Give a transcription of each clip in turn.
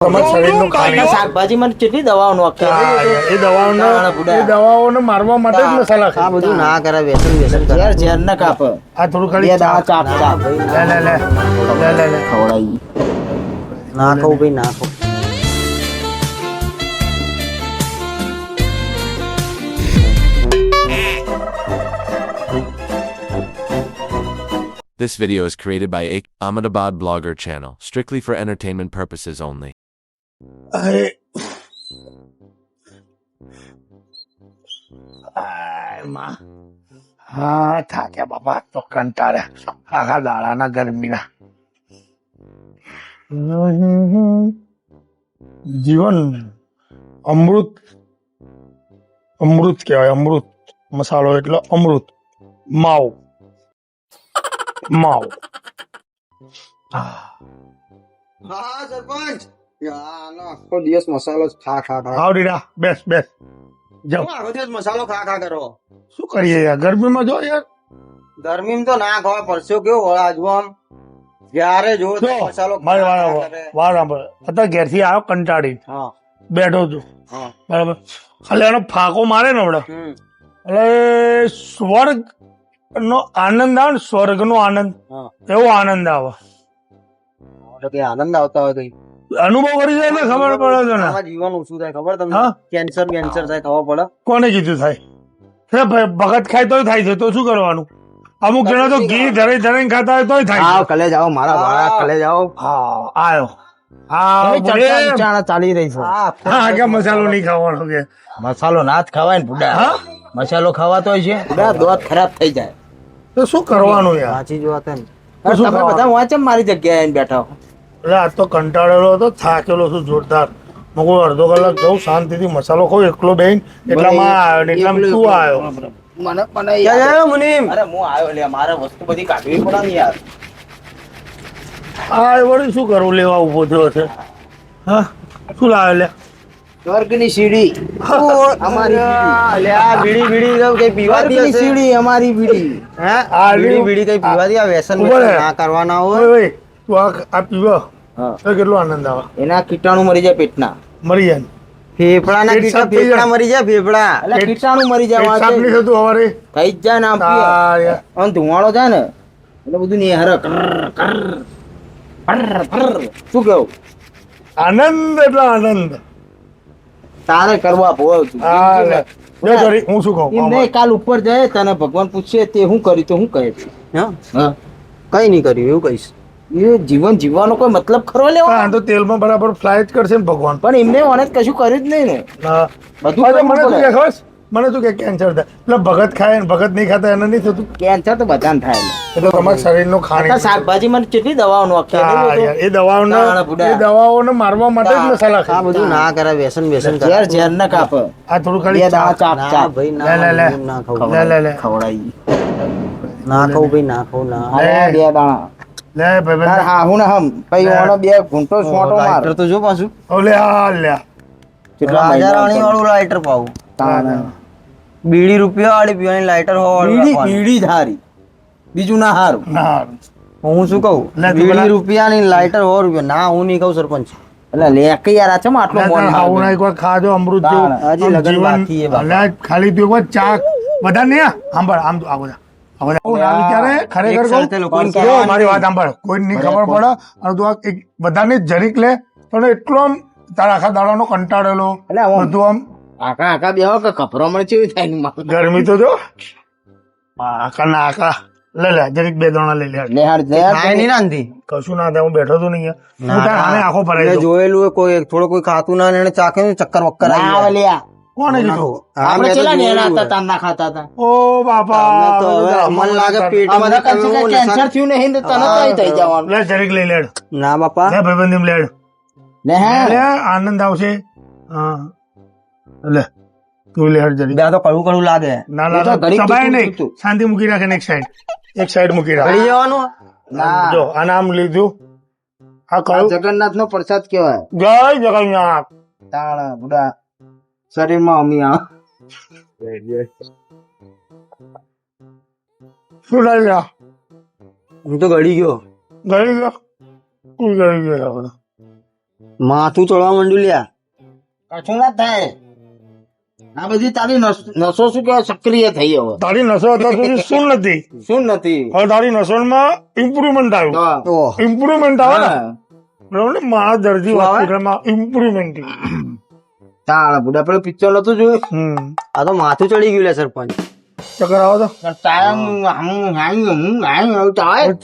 શાકભાજીમાં કેટલી દવાઓ દવાઓને મારવા માટે જ મસાલા આ બધું ના કરે વ્યસન ઝેર ના કાપ આ થોડું ખાલી ચાપ લે ખવડાવી ના ખાવ ભાઈ ના ખાવ This video is created by Ahmedabad Blogger channel, strictly for entertainment purposes only. હા થાક્યા બાપા તો કંટાળ્યા આખા દાડાના ગરમીના જીવન અમૃત અમૃત કહેવાય અમૃત મસાલો એટલે અમૃત માવ માવ હા સરપંચ આખો દિવસ મસાલો ખા ખા ખા આવ દીડા બેસ બેસ જાઓ આખો દિવસ મસાલો ખા ખા કરો શું કરીએ યાર ગરમીમાં જો યાર ગરમીમાં તો ના ખવા પડશો કેવો હોય આજુ આમ જ્યારે જો મસાલો મારે અત્યારે ઘેરથી આવ્યો કંટાળી હા બેઠો છું હા બરાબર ખાલી એનો ફાંકો મારે ને હમણાં એટલે સ્વર્ગ નો આનંદ આવે ને સ્વર્ગ નો આનંદ એવો આનંદ આવે કે આનંદ આવતા હોય કઈ અનુભવ કરી જાય ને ખબર પડે છે ને જીવન ઓછું થાય ખબર તમને કેન્સર થાય ખબર પડે કોને કીધું થાય ભગત ખાય તોય થાય છે તો શું કરવાનું અમુક જણા તો ઘી ધરે ધરે ખાતા હોય તોય થાય આવ કલે જાઓ મારા ભાડા કલે જાઓ હા આવ્યો હા ચાલી રહી છે હા કે મસાલો નહીં ખાવાનો કે મસાલો ના જ ખવાય ને બુડા મસાલો ખાવાતો હોય છે બુડા દોત ખરાબ થઈ જાય તો શું કરવાનું યાર સાચી જ વાત ને તમે બધા વાંચે મારી જગ્યાએ આવીને બેઠા એટલે આ તો કંટાળેલો હતો થાકેલો છું જોરદાર હું અડધો કલાક જઉં શાંતિથી મસાલો ખાઉં એકલો બેન એટલામાં આવ્યો ને એટલામાં તું આવ્યો મુનીમ અરે હું આવ્યો લે મારે વસ્તુ બધી કાઢવી પડે ને યાર આ વળી શું કરવું લેવા ઉભો થયો છે હા શું લાવે લે સ્વર્ગની સીડી અમારી બીડી બીડી કઈ પીવાતી સીડી અમારી બીડી હે આ બીડી કઈ પીવાતી આ વ્યસન ના કરવાના હોય તું આ પીવો તો કેટલો આનંદ આવે એના કીટાણુ મરી જાય પેટના મરી જાય ફેફડાના ફેફડા મરી જાય ફેફડા એટલે કીટાણુ મરી જાય સાફ નહીં થતું હવારે થઈ જ જાય ને આમ અને ધુમાડો જાય ને એટલે બધું નિહાર શું કેવું આનંદ એટલે આનંદ તારે કરવા હું શું કહું નહીં કાલ ઉપર જાય તને ભગવાન પૂછશે તે શું કર્યું તો શું કહે કઈ નહીં કર્યું એવું કહીશ એ જીવન જીવવાનો કોઈ મતલબ ખરો લેવા તો તેલમાં બરાબર ફ્લાય જ કરશે ને ભગવાન પણ એમને મને કશું કર્યું જ નહીં ને બધું મને શું કે ખબર મને શું કે કેન્સર થાય એટલે ભગત ખાય ને ભગત નહીં ખાતા એને નહીં થતું કેન્સર તો બધાને થાય એટલે તમારા શરીરનું ખાણી શાકભાજીમાં કેટલી દવાઓ એ દવાઓને મારવા માટે જ મસાલા આ બધું ના કરે વ્યસન ઝેર ના કાપ આ થોડું ખાલી ચાપ ભાઈ ના ખવડાવી ના ખાવ ભાઈ ના ખાવ ના બે દાણા લે ભાઈ હા હું હમ ભાઈ ઓનો બે ઘૂંટો છોટો માર તો જો પાછું ઓલે આ લે કેટલા રાણી વાળું લાઇટર પાવું બીડી રૂપિયા વાળી પીવાની લાઇટર બીડી ધારી બીજું ના હારું હું શું કહું બીડી રૂપિયાની લાઇટર 100 રૂપિયા ના હું નહીં કહું સરપંચ એટલે લે કે યાર આ છે આટલો મોન આવું એકવાર ખાજો અમૃત જેવું હજી લગન બાકી છે ખાલી પીવો ચા બધા ને સાંભળ આમ આ બધા ખરેખર મારી વાત સાંભળ કોઈ નહીં ખબર પડે અને તું બધાને જરીક લે પણ એટલો આમ તારા આખા દાડાનો કંટાળેલો બધું આમ આકા બેહો કે કપરામણ ચેવી થાય ગરમી તો જો આકા ના આકા લે જરીક બે દાણા લઈ લે કશું ના થાય હું બેઠો તો નહીં આખો ભરાય જોયેલું કોઈ થોડો કોઈ ખાતું ના એને ચાકે ચક્કર વક્કર કોને કીધું આપણે ચેલા નેના હતા તાન ના ખાતા હતા ઓ બાપા મન લાગે પેટમાં કેન્સર થયું નહીં તો તને તો થઈ જવાનું લે જરીક લઈ લેડ ના બાપા લે ભાઈબંધ લેડ લે આનંદ આવશે હા લે તું લે જરીક બે તો કડવું કડવું લાગે ના સબાય નહીં શાંતિ મૂકી રાખે ને એક સાઈડ મૂકી રાખ લઈ જવાનું જો આ નામ લીધું આ કયું જગન્નાથ નો પ્રસાદ કેવાય જય જગન્નાથ તાણા બુડા શરીરમાં અમી આ શું લઈ જા હું તો ગળી ગયો ગળી ગયો માથું ચડવા માંડ્યું લ્યા. કશું ના થાય. આ બધી તારી નસો શું કહેવાય સક્રિય થઈ હવે. તારી નસો અત્યાર સુધી શું નથી, શું નથી? હવે તારી નસોમાં ઇમ્પ્રુવમેન્ટ આવ્યું. ઓહ, ઇમ્પ્રુવમેન્ટ આવે ને હા. બરોબર ને, મારા દર્દી હોસ્પિટલમાં ઇમ્પ્રુવમેન્ટ. ચાલ બુડા પેલું પિક્ચર નતું જોયું? આ તો માથું ચડી ગયું લે સરપંચ. ચક્કર આવો તો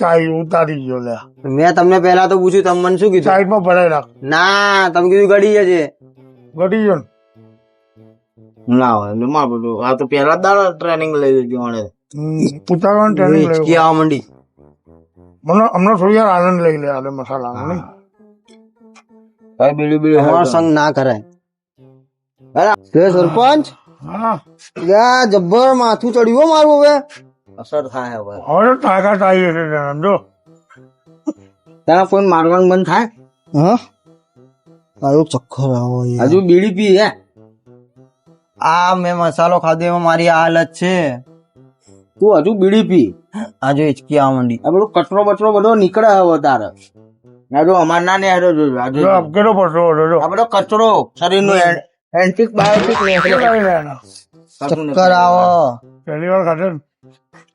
ચાય ઉતારી ગયો લે. મેં તમને પહેલા તો પૂછ્યું, તમે મને શું કીધું? સાઈડમાં ભરાઈ રાખ. ના, તમે કીધું ગડી જશે. ઘટી ગયો ને. ના હોય એટલે માર બધું આ તો પેલા દાડા ટ્રેનિંગ લઈ લીધી મને. ઉતારવાની ટ્રેનિંગ લઈ. હિચકી આવવા માંડી. મને હમણાં થોડી યાર આનંદ લઈ લે આલે મસાલા નહીં. ભાઈ બીડી બીડી અમારો સંગ ના કરાય. તે સરપંચ હા યા જબ્બર માથું ચડ્યું હો મારું હવે. અસર થાય હવે. હવે તો તાકાત આવી છે સમજો. ત્યાં ફોન મારવાનું બંધ થાય. હા, મારું ચક્કર આવો યાર. હજુ બીડી પી હે? આ મેં મસાલો ખાધો એમાં મારી આ હાલત છે. તું હજુ બીડી પી? આ જો હિચકી આવવા માંડી. આ બધું કચરો બચરો બધો નીકળે હવે તારે. આ જો અમાર ના ને આ જો અપકેલો પડતો હતો. બધો કચરો શરીરનું એન્ટિક બાયોટિક ચક્કર આવો. પહેલી વાર ખાધો ને?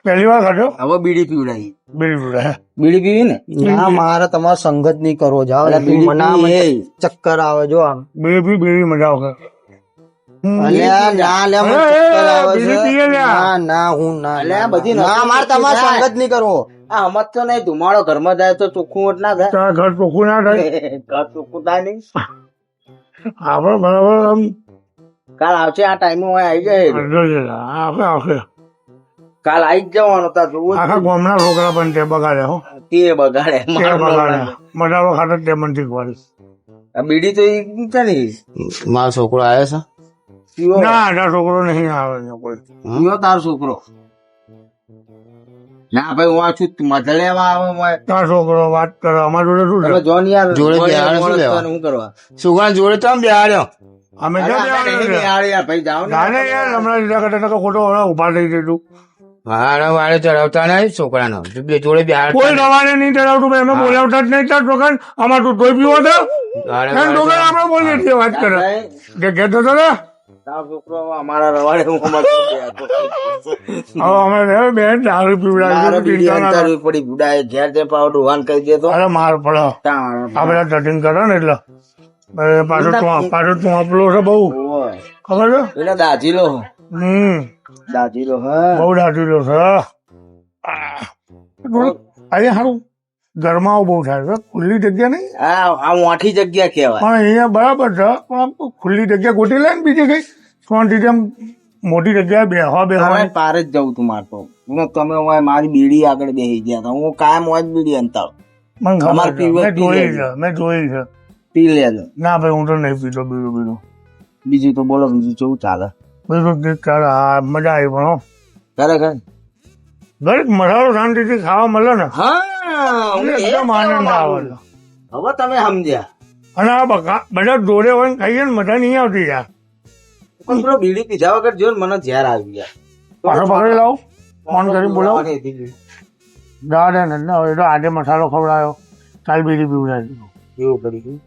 પહેલી વાર ખાધો હવે બીડી પીવડાવી. બિલકુલ. બીડી પીવી ને? ના, મારે તમારો સંગત નહીં કરવો. જાઓ અલા, તું બીડી મના પી મને એ. ચક્કર આવે જો આમ. બેબી મજા આવશે. અલ્યા ના લે, મને ચક્કર આવે બીડી છે. પીએ લ્યા. ના ના, હું ના. અલ્યા, બધી ના, નસો મારે તમારો જાય. સંગત નહીં કરવો. આ હમત તો નહીં. ધુમાડો ઘરમાં જાય તો ચોખ્ખું વટ ના થાય. તારા ઘર ચોખ્ખું ના થાય. ઘર ચોખ્ખું થાય નહીં. આપડે બરાબર આમ કાલ આવશે આ ટાઈમે આવી જાય. આપણે આવશે. કાલ આવી જ જવાનો તાર જોવું આખા ગામના છોકરા પણ તે બગાડે હો. તે બગાડે તે મારો બગાડે. બગાડે. મજાનો ખાતે તે મને શીખવાડી. આ બીડી તો ઈ છે ને મારો છોકરો આવ્યો છે. પીવો ના ના છોકરો નહીં આવે છે કોઈ. પીવો તારો છોકરો. ના ભાઈ હું આ છું મજા લેવા આવે મોય. તારો છોકરો વાત કરે અમારા જોડે શું તમે છે? જોન યાર જોડે મોય બેહાડે શું મોડું લેવા? શું કરવા? છોકરા જોડે તો બેહાડ્યો. અમે અરે ક્યાં આપણે નહીં બેહાડે છે? બેહાડે યાર ભાઈ જાઓ ને. ના ને યાર હમણાં લીધા કરતા નકર ખોટો હમણાં ઉભા થઈ જતું. વારે વારે ચડાવતા નહીં છોકરાનો બે જોડે બેહાડ. કોઈ દવાને નહીં ચડાવતું ભાઈ, અમે બોલાવતા જ નહીં. તાર છોકરા આમાં તું તોય પીવો તો છોકરા આપણે બોલીએ છીએ વાત કરે ભાઈ, કે કહેતો હતો ને તારો છોકરો હવે અમારા રવાડે હું મરતો હતો. હવે અમે બેન દારૂ મારે પીવડાવી બીડી ચિંતા ના કર. અંતરવી પડી બુડાએ ઘેર જે પાવ ડોહાન કહી દેતો. અરે માર પડે આ બધા ધટીંગ કરે ને એટલે પાછો તું આપલો છે બહુ ઓય. ખબર છે. એટલે દાજીલો દાજીલો હા. બહુ દાટીલો છે. અરે સારું ગરમાવો બહુ થાય છે. ખુલ્લી જગ્યા નહીં આ મોટી જગ્યા કહેવાય. પણ અહીંયા બરાબર છે. પણ આમ ખુલ્લી જગ્યા ગોતી લે ને બીજી કઈ શાંતિથી આમ મોટી જગ્યાએ બેહવા હવે બેહવાની. પાર જ જવું તું મારતો. તમે હવે મારી બીડી આગળ બેસી ગયા હતા. હું કાયમ હોય જ બીડી અંતાવ મને ખબર અમારે છે. પીવો મેં પી જોઈ લેજો. છે મેં જોઈ છે. પી લેજો. ના ભાઈ હું તો નહીં પીતો બીજું બીજું બીજું તો બોલો બીજું કેવું ચાલે? બીજું ચાલે. હા મજા આવી પણ હો. ખરેખર દરેક મસાલો શાંતિથી ખાવા મળે ને હા એટલે એકદમ આનંદ આવે છે. હવે તમે સમજ્યા. અને આ બધા જોડે હોય ને ખાઈએ ને મજા નહીં આવતી યાર. પણ પેલો બીડી પીધા વગર જો ને મને ઝેર આવી ગયા. પાછો પકડી લાવો ફોન કરી બોલાવો. દાદા ને હવે તો આજે મસાલો ખવડાયો કાલ બીડી પીવડાવી કેવું કરી ગયું?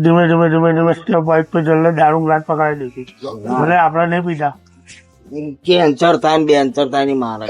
ધીમે ધીમે ધીમે ધીમે સ્ટેપ વાઇઝ તો જલ્દી દારૂ ગ્લાસ પકડાવી દીધી. ભલે આપણે નહીં પીતા. કેન્સર થાય ને બેન્સર થાય ની મારે